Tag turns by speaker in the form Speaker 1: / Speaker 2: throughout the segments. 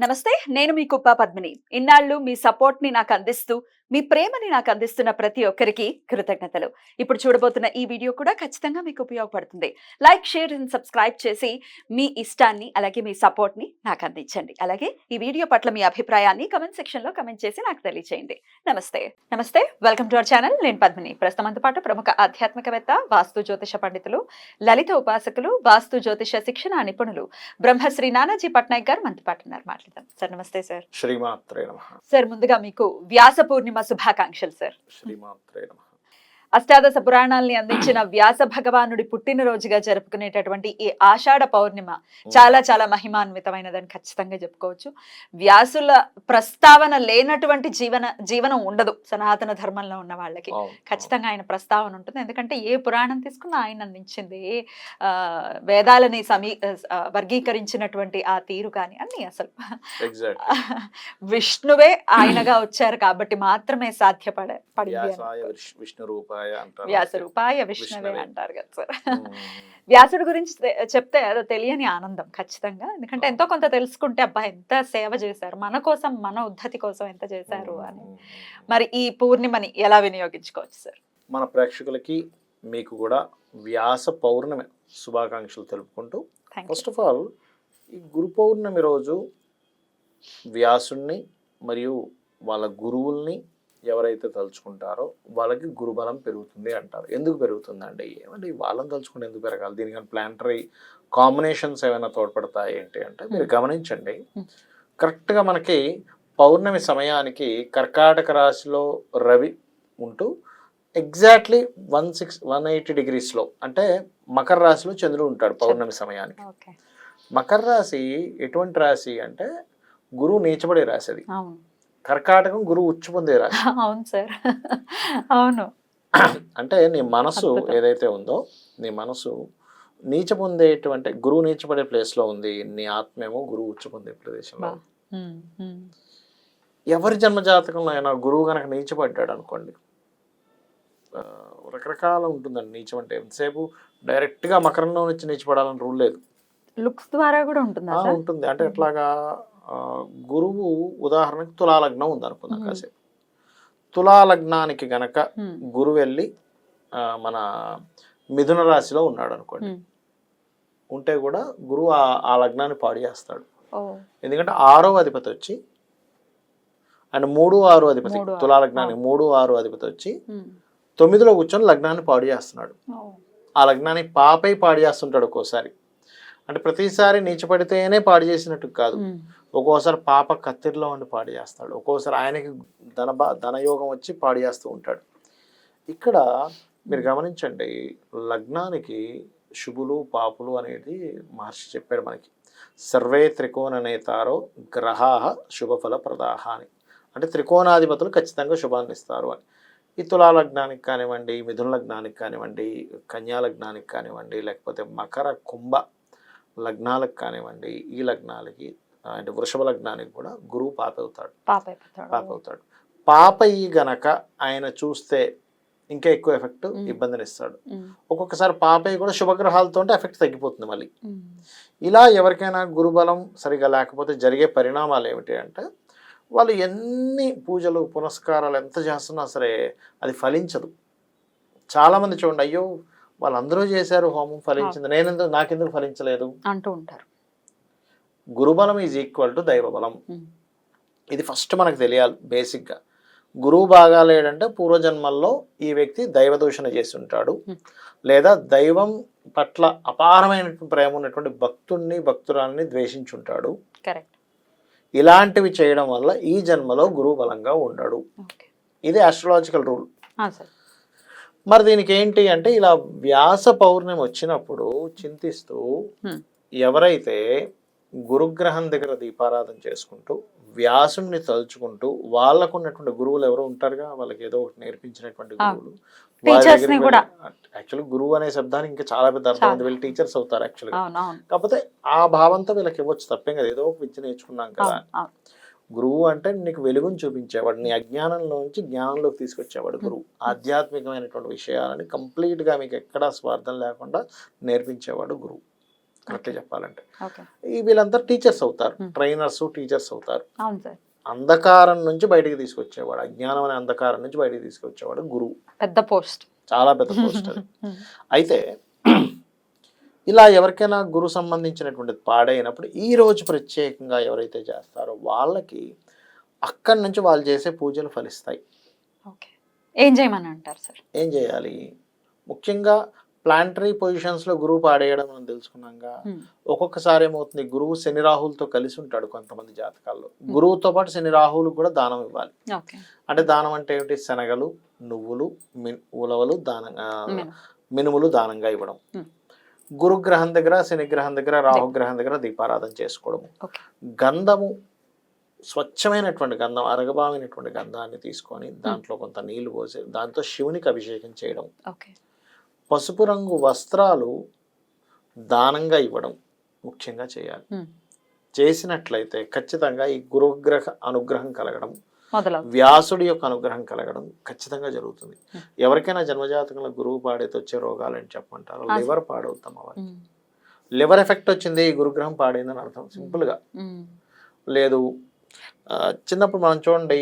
Speaker 1: నమస్తే. నేను మీ కుప్ప పద్మిని. ఇన్నాళ్ళు మీ సపోర్ట్‌ని నాకందిస్తూ, మీ ప్రేమని నాకందిస్తున్న ప్రతి ఒక్కరికి కృతజ్ఞతలు. ఇప్పుడు చూడబోతున్న ఈ వీడియో కూడా ఖచ్చితంగా మీకు ఉపయోగపడుతుంది. లైక్, షేర్ అండ్ సబ్స్క్రైబ్ చేసి మీ ఇష్టాన్ని అలాగే మీ సపోర్ట్‌ని నాకందించండి. అలాగే ఈ వీడియో పట్ల మీ అభిప్రాయాన్ని కామెంట్ సెక్షన్‌లో కామెంట్ చేసి నాకు తెలియజేయండి. నమస్తే. నమస్తే. Welcome to our channel. నేను పద్మిని. ప్రస్తుతం మనతో పాటు ప్రముఖ ఆధ్యాత్మికవేత్త, వాస్తు జ్యోతిష పండితులు, లలిత ఉపాసకులు, వాస్తు జ్యోతిష శిక్షణ నిపుణులు బ్రహ్మశ్రీ నానాజీ పట్నాయక్ గారు మనతో పాటు ఉన్నారు. మాట్లాడదాం. సార్ నమస్తే సార్.
Speaker 2: శ్రీమాత్రే నమః.
Speaker 1: సార్ ముందుగా మీకు వ్యాస పూర్ణిమ శుభాకాంక్షలు సార్.
Speaker 2: శ్రీమాత్రే నమః.
Speaker 1: అష్టాదశ పురాణాల్ని అందించిన వ్యాస భగవానుడి పుట్టినరోజుగా జరుపుకునేటటువంటి ఈ ఆషాఢ పౌర్ణిమ చాలా చాలా మహిమాన్వితమైనదని ఖచ్చితంగా చెప్పుకోవచ్చు. వ్యాసుల ప్రస్తావన లేనటువంటి జీవనం ఉండదు సనాతన ధర్మంలో ఉన్న వాళ్ళకి. ఖచ్చితంగా ఆయన ప్రస్తావన ఉంటుంది. ఎందుకంటే ఏ పురాణం తీసుకున్నా ఆయన అందించింది, వేదాలని వర్గీకరించినటువంటి ఆ తీరు కానీ అన్ని అసలు విష్ణువే ఆయనగా వచ్చారు కాబట్టి మాత్రమే సాధ్యపడింది. వ్యాస రూపాయ విష్ణువే అంటారు కదా సార్. వ్యాసుడి గురించి చెప్తే అదో తెలియని ఆనందం ఖచ్చితంగా. ఎందుకంటే ఎంతో కొంత తెలుసుకుంటే అబ్బా ఎంత సేవ చేశారు మన కోసం, మన ఉద్ధతి కోసం ఎంత చేశారు అని. మరి ఈ పూర్ణిమని ఎలా వినియోగించుకోవచ్చు సార్?
Speaker 2: మన ప్రేక్షకులకి మీకు కూడా వ్యాస పౌర్ణమి శుభాకాంక్షలు తెలుపుకుంటూ, ఫస్ట్ ఆఫ్ ఆల్ ఈ గురు పౌర్ణమి రోజు వ్యాసుణ్ణి మరియు వాళ్ళ గురువుల్ని ఎవరైతే తలుచుకుంటారో వాళ్ళకి గురుబలం పెరుగుతుంది అంటారు. ఎందుకు పెరుగుతుందండి? ఏమంటే వాళ్ళని తలుచుకుంటే ఎందుకు పెరగాలి? దీనికని ప్లానటరీ కాంబినేషన్స్ ఏమైనా తోడ్పడతాయి ఏంటి అంటే, మీరు గమనించండి, కరెక్ట్గా మనకి పౌర్ణమి సమయానికి కర్కాటక రాశిలో రవి ఉంటూ ఎగ్జాక్ట్లీ 180 డిగ్రీస్లో అంటే మకర రాశిలో చంద్రుడు ఉంటాడు పౌర్ణమి సమయానికి. మకర రాశి ఎటువంటి రాశి అంటే గురువు నీచబడే రాశి అది. కర్కాటకం గురువు ఉచ్చు పొందే రాశి.
Speaker 1: అవును సార్, అవును.
Speaker 2: అంటే నీ మనసు ఏదైతే ఉందో, నీ మనసు నీచ పొందేటువంటి గురువు నీచపడే ప్లేస్లో ఉంది, నీ ఆత్మేమో గురువు ఉచ్చు పొందే ప్రదేశంలో. ఎవరి జన్మజాతకంలో అయినా గురువు కనుక నీచపడ్డాడు అనుకోండి, రకరకాల ఉంటుందండి. నీచం అంటే ఎంతసేపు డైరెక్ట్గా మకరంలో నుంచి నీచపడాలని రూల్ లేదు.
Speaker 1: లుక్స్ ద్వారా కూడా ఉంటుంది.
Speaker 2: అంటే ఎట్లాగా, గురువు ఉదాహరణకి తులాలగ్నం ఉందనుకుందాం కాసేపు. తులాలగ్నానికి గనక గురువు వెళ్ళి మన మిథున రాశిలో ఉన్నాడు అనుకోండి, ఉంటే కూడా గురువు ఆ లగ్నాన్ని పాడు చేస్తాడు. ఎందుకంటే 6వ అధిపతి వచ్చి అండ్ 3, 6 అధిపతి, తులాలగ్నానికి 3, 6 అధిపతి వచ్చి 9లో కూర్చొని లగ్నాన్ని పాడు చేస్తున్నాడు. ఆ లగ్నాన్ని పాపై పాడు చేస్తుంటాడు ఒక్కోసారి. అంటే ప్రతిసారి నీచపడితేనే పాడు చేసినట్టు కాదు, ఒక్కోసారి పాప కత్తిరిలో ఉండి పాడు చేస్తాడు, ఒక్కోసారి ఆయనకి ధనయోగం వచ్చి పాడు చేస్తూ ఉంటాడు. ఇక్కడ మీరు గమనించండి, లగ్నానికి శుభులు పాపులు అనేది మహర్షి చెప్పాడు మనకి. సర్వే త్రికోణ నేతారో గ్రహాః శుభఫల ప్రదాహ అని. అంటే త్రికోణాధిపతులు ఖచ్చితంగా శుభాన్ని ఇస్తారు అని. ఈ తులా లగ్నానికి కానివ్వండి, మిథున లగ్నానికి కానివ్వండి, కన్యా లగ్నానికి కానివ్వండి, లేకపోతే మకర కుంభ లగ్నాలకు కానివ్వండి, ఈ లగ్నాలకి అంటే వృషభ లగ్నానికి కూడా గురువు పాప అవుతాడు. పాప ఈ గనక ఆయన చూస్తే ఇంకా ఎక్కువ ఎఫెక్ట్, ఇబ్బందిని ఇస్తాడు. ఒక్కొక్కసారి పాపయ్య కూడా శుభగ్రహాలతో ఎఫెక్ట్ తగ్గిపోతుంది మళ్ళీ. ఇలా ఎవరికైనా గురుబలం సరిగా లేకపోతే జరిగే పరిణామాలు ఏమిటి అంటే, వాళ్ళు ఎన్ని పూజలు పునస్కారాలు ఎంత చేస్తున్నా సరే అది ఫలించదు. చాలామంది చూడండి, అయ్యో వాళ్ళందరూ చేశారు హోమం, ఫలించింది, నాకెందుకు ఫలించలేదు
Speaker 1: అంటూ ఉంటారు.
Speaker 2: గురుబలం ఈజ్ ఈక్వల్ టు దైవబలం. ఇది ఫస్ట్ మనకు తెలియాలి బేసిక్గా. గురువు బాగా లేడంటే పూర్వజన్మల్లో ఈ వ్యక్తి దైవ దూషణ చేసి ఉంటాడు, లేదా దైవం పట్ల అపారమైన ప్రేమ ఉన్నటువంటి భక్తురాల్ని ద్వేషించుంటాడు. ఇలాంటివి చేయడం వల్ల ఈ జన్మలో గురువు బలంగా ఉండడు. ఇది ఆస్ట్రాలజికల్ రూల్. మరి దీనికి ఏంటి అంటే, ఇలా వ్యాస పౌర్ణమి వచ్చినప్పుడు చింతిస్తూ ఎవరైతే గురుగ్రహం దగ్గర దీపారాధన చేసుకుంటూ వ్యాసుని తలుచుకుంటూ వాళ్ళకు ఉన్నటువంటి గురువులు ఎవరో ఉంటారుగా, వాళ్ళకి ఏదో ఒకటి నేర్పించినటువంటి గురువులు, యాక్చువల్లీ గురువు అనే శబ్దానికి ఇంకా చాలా పెద్ద అర్థం ఉంది, వీళ్ళు టీచర్స్ అవుతారు యాక్చువల్గా. కాకపోతే ఆ భావంతో వీళ్ళకి ఇవ్వచ్చు, తప్పేం కదా, ఏదో ఒక విద్య నేర్చుకున్నాం కదా. గురువు అంటే నీకు వెలుగుని చూపించేవాడు, నీ అజ్ఞానంలోంచి జ్ఞానంలోకి తీసుకొచ్చేవాడు గురువు. ఆధ్యాత్మికమైనటువంటి విషయాలని కంప్లీట్గా మీకు ఎక్కడా స్వార్థం లేకుండా నేర్పించేవాడు గురువు. కరెక్ట్ చెప్పాలంటే.
Speaker 1: ఓకే.
Speaker 2: ఈ వీళ్ళంతా టీచర్స్ అవుతారు,
Speaker 1: Hmm.
Speaker 2: ట్రైనర్స్ టీచర్స్ అవుతారు.
Speaker 1: అవును సార్.
Speaker 2: అంధకారం నుంచి బయటికి తీసుకొచ్చేవాడు, అజ్ఞానం అనే అంధకారం నుంచి బయటికి తీసుకొచ్చేవాడు గురువు.
Speaker 1: పెద్ద పోస్ట్.
Speaker 2: చాలా పెద్ద పోస్ట్ అది. అయితే ఇలా ఎవరికైనా గురు సంబంధించినటువంటిది పాడైనప్పుడు ఈ రోజు ప్రత్యేకంగా ఎవరైతే చేస్తారో వాళ్ళకి అక్కడి నుంచి వాళ్ళు చేసే పూజలు ఫలిస్తాయి.
Speaker 1: ఓకే. ఏం చేయమని అంటారు సార్?
Speaker 2: ఏం చేయాలి? ముఖ్యంగా ప్లాంటరీ పొజిషన్స్లో గురువు పాడేయడం మనం తెలుసుకున్నాగా. ఒక్కొక్కసారి ఏమవుతుంది, గురువు శని రాహులతో కలిసి ఉంటాడు కొంతమంది జాతకాల్లో. గురువుతో పాటు శని రాహులకు కూడా దానం ఇవ్వాలి.
Speaker 1: ఓకే.
Speaker 2: అంటే దానం అంటే ఏమిటి? శనగలు, నువ్వులు, ఉలవలు దానంగా, మినుములు దానంగా ఇవ్వడం. గురుగ్రహం దగ్గర, శనిగ్రహం దగ్గర, రాహుగ్రహం దగ్గర దీపారాధన చేసుకోవడము. గంధము, స్వచ్ఛమైనటువంటి గంధం, అరగబామైనటువంటి గంధాన్ని తీసుకొని దాంట్లో కొంత నీళ్లు పోసి దాంతో శివునికి అభిషేకం చేయడం. పసుపు రంగు వస్త్రాలు దానంగా ఇవ్వడం ముఖ్యంగా చేయాలి. చేసినట్లయితే ఖచ్చితంగా ఈ గురుగ్రహ అనుగ్రహం కలగడం, వ్యాసుడి యొక్క అనుగ్రహం కలగడం ఖచ్చితంగా జరుగుతుంది. ఎవరికైనా జన్మజాతకంలో గురువు పాడైతే వచ్చే రోగాలు అని చెప్పమంటారు. లివర్ పాడవుతాం, అవన్నీ లివర్ ఎఫెక్ట్ వచ్చింది, గురుగ్రహం పాడైందని అర్థం. సింపుల్గా లేదు. చిన్నప్పుడు మనం చూడండి,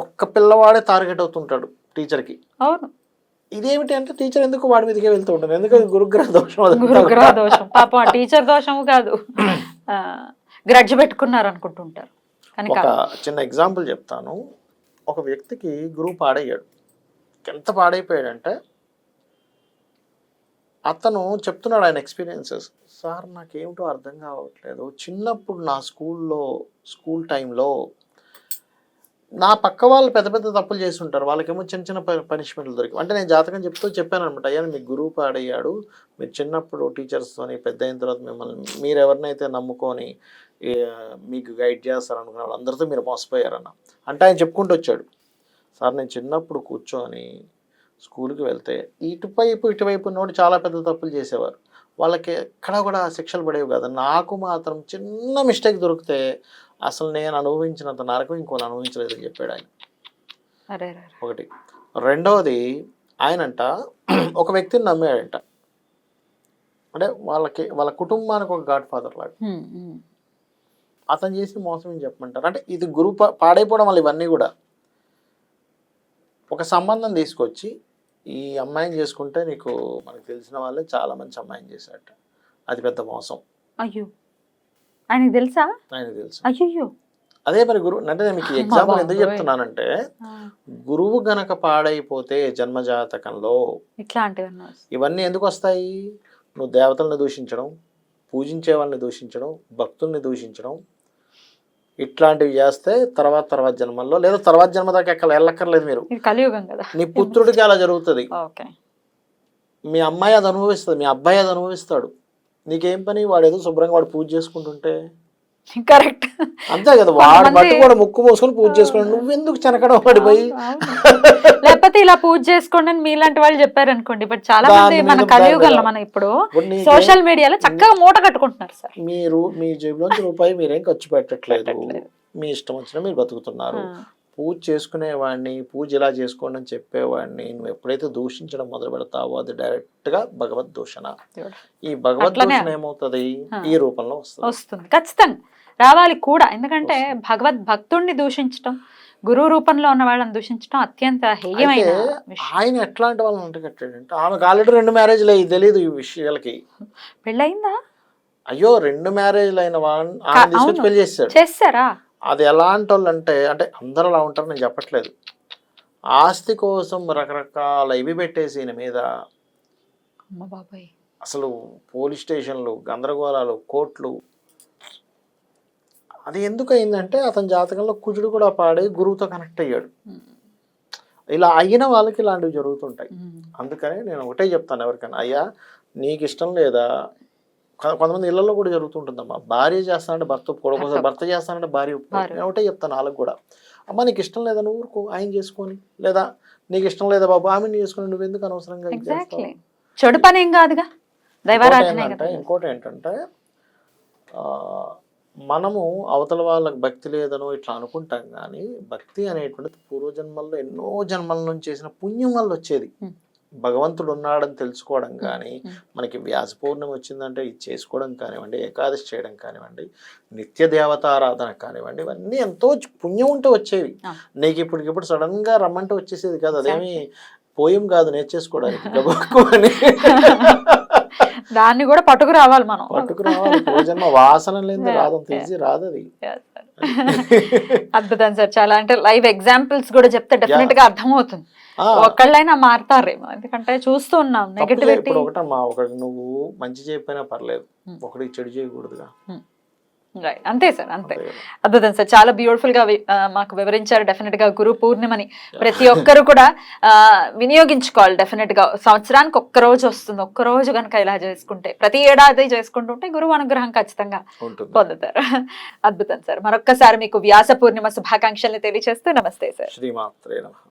Speaker 2: ఒక్క పిల్లవాడే టార్గెట్ అవుతుంటాడు టీచర్కి.
Speaker 1: అవును.
Speaker 2: ఇదేమిటి అంటే టీచర్ ఎందుకు వాడి మీదకే వెళ్తూ ఉంటుంది? ఎందుకు? గురుగ్రహ దోషం.
Speaker 1: గురుగ్రహ దోషం. పాపం ఆ టీచర్ దోషము కాదు, గ్రడ్జ్ పెట్టుకున్నారు అనుకుంటుంటారు.
Speaker 2: ఒక చిన్న ఎగ్జాంపుల్ చెప్తాను. ఒక వ్యక్తికి గురువు పాడయ్యాడు. ఎంత పాడైపోయాడంటే అతను చెప్తున్నాడు ఆయన ఎక్స్పీరియన్సెస్. సార్ నాకేమిటో అర్థం కావట్లేదు, చిన్నప్పుడు నా స్కూల్ టైంలో నా పక్క వాళ్ళు పెద్ద పెద్ద తప్పులు చేసి ఉంటారు, వాళ్ళకేమో చిన్న చిన్న పనిష్మెంట్లు దొరికి. అంటే నేను జాతకం చెప్పాను అనమాట. అయ్యా మీ గురువు పాడయ్యాడు, మీరు చిన్నప్పుడు టీచర్స్తోని పెద్ద అయిన తర్వాత మీరు ఎవరినైతే నమ్ముకొని మీకు గైడ్ చేస్తారనుకున్న వాళ్ళందరితో మీరు మోసపోయారన్న. అంటే ఆయన చెప్పుకుంటూ వచ్చాడు, సార్ నేను చిన్నప్పుడు కూర్చొని స్కూల్కి వెళ్తే ఇటువైపు నోటి చాలా పెద్ద తప్పులు చేసేవారు, వాళ్ళకి ఎక్కడ కూడా శిక్షలు పడేవి కాదు, నాకు మాత్రం చిన్న మిస్టేక్ దొరికితే అసలు నేను అనుభవించినంత నరకం ఇంకోని అనుభవించలేదని చెప్పాడు ఆయన. ఒకటి. రెండవది, ఆయనంట ఒక వ్యక్తిని నమ్మాడంట. అంటే వాళ్ళ కుటుంబానికి ఒక గాడ్ ఫాదర్ లాగా. అతను చేసిన మోసం ఏం చెప్పమంటారు అంటే, ఇది గురువు పాడైపోవడం వల్ల ఇవన్నీ కూడా. ఒక సంబంధం తీసుకొచ్చి ఈ అమ్మాయిని చేసుకుంటే నీకు, మనకు తెలిసిన వాళ్ళే చాలా మంచి అమ్మాయిని చేశారట, అది పెద్ద మోసం.
Speaker 1: అయ్యో, ఆయనకు తెలుసా?
Speaker 2: ఆయనకు తెలుసు.
Speaker 1: అయ్యో.
Speaker 2: అదే మరి గురువు అంటే, నేను మీకు ఎగ్జాంపుల్ ఎందుకు చెప్తున్నానంటే, గురువు గనక పాడైపోతే జన్మజాతకంలో ఇవన్నీ ఎందుకు వస్తాయి? నువ్వు దేవతల్ని దూషించడం, పూజించే వాళ్ళని దూషించడం, భక్తుల్ని దూషించడం, ఇట్లాంటివి చేస్తే తర్వాత జన్మల్లో, లేదా తర్వాత జన్మ దాకా ఎక్కడ వెళ్ళక్కర్లేదు మీరు.
Speaker 1: కలియుగం కదా.
Speaker 2: నీ పుత్రుడికి అలా జరుగుతుంది, మీ అమ్మాయి అది అనుభవిస్తుంది, మీ అబ్బాయి అది అనుభవిస్తాడు. నీకేం పని? వాడు ఏదో శుభ్రంగా వాడు పూజ చేసుకుంటుంటే
Speaker 1: కరెక్ట్,
Speaker 2: అంతే కదా. వాడు బట్టి కూడా ముక్కు మోసుకొని పూజ చేసుకోండి, నువ్వెందుకు చెనకడం పడిపోయి?
Speaker 1: లేకపోతే ఇలా పూజ చేసుకోండి అని మీలాంటి వాళ్ళు చెప్పారు అనుకోండి. బట్ చాలా మంది మన కలియుగంలో, మనం ఇప్పుడు సోషల్ మీడియాలో చక్కగా మూట కట్టుకుంటున్నారు సార్.
Speaker 2: మీరు మీ జేబులోంచి రూపాయి మీరేం ఖర్చు పెట్టట్లేదు, మీ ఇష్టం వచ్చినా మీరు బతుకుతున్నారు. పూజ చేసుకునేవాడిని, పూజ ఇలా చేసుకోండి అని చెప్పేవాడిని నువ్వు ఎప్పుడైతే దూషించడం మొదలు పెడతావో అది డైరెక్ట్ గా భగవద్ దూషణ. ఈ భగవద్ దూషణ ఏమవుతుంది? ఈ రూపంలో వస్తుంది.
Speaker 1: ఖచ్చితంగా రావాలి కూడా. ఎందుకంటే భగవద్ భక్తుడిని దూషించడం, గురువు రూపంలో ఉన్న వాళ్ళని దూషించడం అత్యంత హేయమైన.
Speaker 2: ఆయన ఎట్లాంటి వాళ్ళని అంటగట్టాడంటే, ఆమెకు ఆల్రెడీ 2 మ్యారేజ్లు అయ్యి తెలియదు ఈ విషయాలకి.
Speaker 1: పెళ్ళయిందా?
Speaker 2: అయ్యో, 2 మ్యారేజ్లు అయిన వాళ్ళని ఆయన తీసుకొచ్చి పెళ్లి
Speaker 1: చేశారా?
Speaker 2: అది ఎలాంటి వాళ్ళు అంటే అందరూ అలా ఉంటారు నేను చెప్పట్లేదు. ఆస్తి కోసం రకరకాల ఇవి పెట్టేసి ఈయన మీద అసలు పోలీస్ స్టేషన్లు, గందరగోళాలు, కోర్టులు. అది ఎందుకు అయిందంటే అతని జాతకంలో కుజుడు కూడా పాడి గురువుతో కనెక్ట్ అయ్యాడు. ఇలా అయిన వాళ్ళకి ఇలాంటివి జరుగుతుంటాయి. అందుకని నేను ఒకటే చెప్తాను ఎవరికైనా, అయ్యా నీకు ఇష్టం లేదా? కొంతమంది ఇళ్లలో కూడా జరుగుతుంటుందమ్మా, భార్య చేస్తానంటే భర్త ఒప్పుకోవడం, భర్త చేస్తానంటే భార్య ఒప్పుకోవడం. నేను ఒకటే చెప్తాను వాళ్ళకి కూడా, అమ్మ నీకు ఇష్టం లేదా నువ్వు ఊరుకో, ఆయన చేసుకొని, లేదా నీకు ఇష్టం లేదా బాబు ఆమెను చేసుకొని, నువ్వు ఎందుకు అనవసరంగా
Speaker 1: చెడు పని ఏం కాదుగా.
Speaker 2: ఇంకోటి ఏంటంటే మనము అవతల వాళ్ళకి భక్తి లేదనో ఇట్లా అనుకుంటాం, కానీ భక్తి అనేటువంటిది పూర్వజన్మల్లో ఎన్నో జన్మల నుంచి చేసిన పుణ్యం వల్ల వచ్చేది. భగవంతుడు ఉన్నాడని తెలుసుకోవడం కానీ, మనకి వ్యాస పౌర్ణమి వచ్చిందంటే ఇది చేసుకోవడం కానివ్వండి, ఏకాదశి చేయడం కానివ్వండి, నిత్య దేవతారాధన కానివ్వండి, ఇవన్నీ ఎంతో పుణ్యం ఉంటే వచ్చేవి. నీకు ఇప్పటికిప్పుడు సడన్ గా రమ్మంటే వచ్చేసేది కాదు. అదేమి పోయం కాదు నేర్చేసుకోవడానికి గబక్కు అని.
Speaker 3: దాన్ని కూడా పట్టుకు రావాలి మనం.
Speaker 2: పట్టుకు రావాలి. పూజన్మ వాసన లేదు, రాదంత ఈజీ రాదు అది.
Speaker 3: అద్భుతం సార్. చాలా అంటే లైవ్ ఎగ్జాంపుల్స్ కూడా చెప్తే డెఫినెట్ గా అర్థమవుతుంది. ఒకళ్ళైనా మారుతారేమో, ఎందుకంటే చూస్తూ ఉన్నాం నెగటివిటీ.
Speaker 2: ఇప్పుడు ఒకటమ్మా, ఒకటి నువ్వు మంచి చెప్పినా పర్లేదు, ఒకటి చెడు చేయకూడదుగా.
Speaker 3: రైట్, అంతే సార్, అంతే. అద్భుతం సార్, చాలా బ్యూటిఫుల్ గా మాకు వివరించారు. డెఫినెట్ గా గురు పూర్ణిమని ప్రతి ఒక్కరు కూడా వినియోగించుకోవాలి. డెఫినెట్ గా సంవత్సరానికి ఒక్క రోజు వస్తుంది, ఒక్క రోజు కనుక ఇలా చేసుకుంటే, ప్రతి ఏడాది చేసుకుంటుంటే గురువు అనుగ్రహం ఖచ్చితంగా పొందుతారు. అద్భుతం సార్. మరొక్కసారి మీకు వ్యాస పూర్ణిమ శుభాకాంక్షల్ని తెలియజేస్తూ నమస్తే సార్.
Speaker 2: శ్రీమాత్రే నమః.